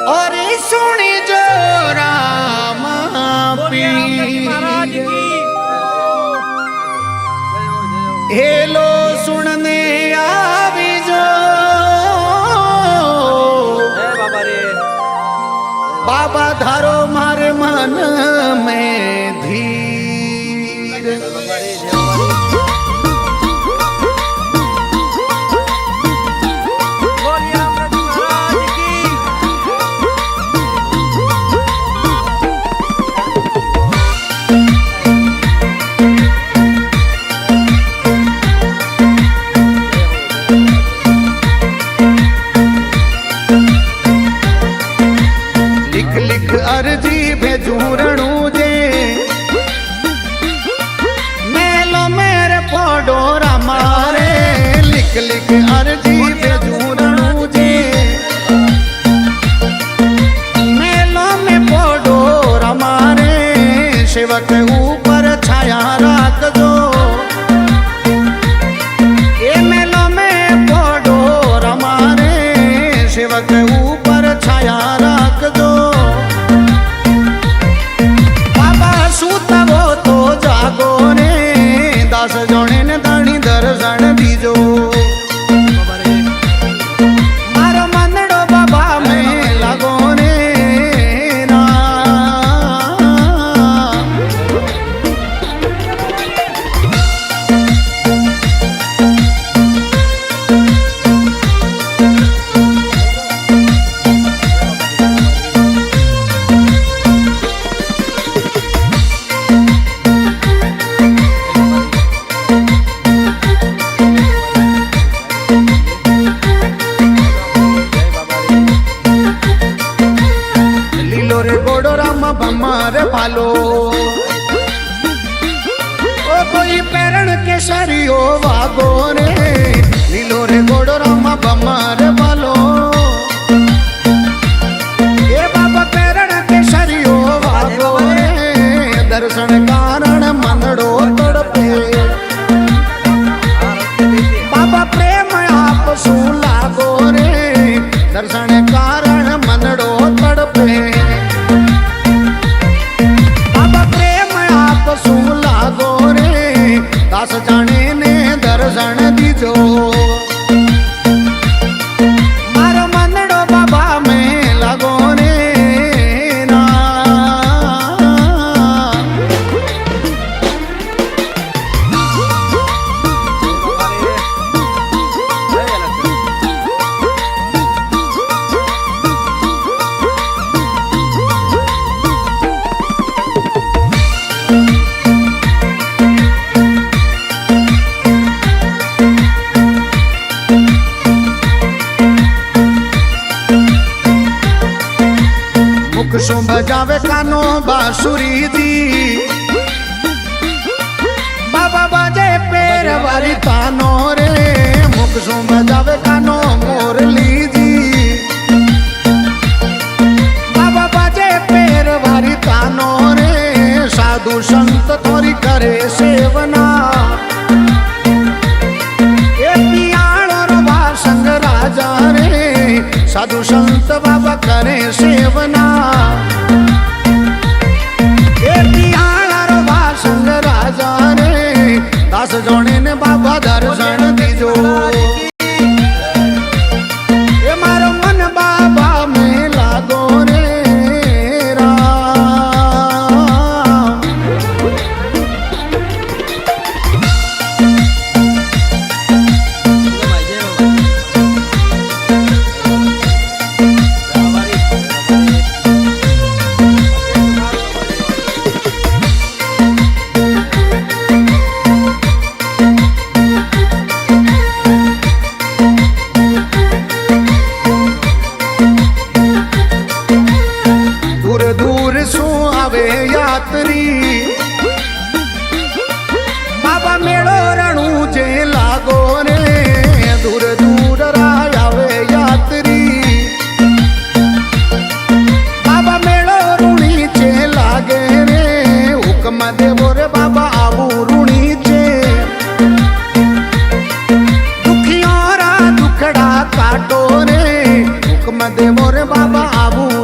और सुनी जो राम पीर हेलो सुनने आवी जो बाबा धारो मारे मन में धीर अर्जी भेजू रणू जे मेलो मेरे फोडोरा मारे लिख लिख अर्जी भेजू रणू जे मेलो में फोडोरा मारे सेवक ऊपर छाया राख दो ये मेलो में फोडोरा मारे सेवक ऊपर छाया राख दो सूतवो तो जागो ने 10 जणे ने दाणी दर्शन दीजो मारो मंदड़ो बाबा में लागो ने ना भमारे भालो ओ कोई पेरण के सरियो वागो रे लीलो रे गोड़ो रामा भमारे भालो ये बाबा पेरण के सरियो वागो रे दर्शन कारण मंदड़ो तड़पे बाबा प्रेम आप सू लागो रे दर्शन कारण मंदड़ो तड़पे लागो रे 10 जाने ने दर्शन दीजो मारो मंदड़ो बाबा में लागो रे ना सो बजावे कानो बांसुरी दी बाबा बाजे पैर वाली तानो रे मुख सो बजावे कानो मोरली दी बाबा बाजे पैर वाली तानो रे साधु संत थोड़ी करे सेवना ये पियाणो रवा संग राजा रे साधु संत बाबा करे सेवना संग राजा रे 10 जणे ने बाबा दर्शन दीजो ये मारो मन बाबा में लागो रे बाबा मेड़ो रणू जे लागो रे दूर दूर रावे यात्री बाबा मेड़ो ऋणी जे लागे रे हुक्म देवो रे बाबा आबू ऋणी जे दुखियों रा दुखड़ा काटो रे हुक्म देवो रे बाबा आबू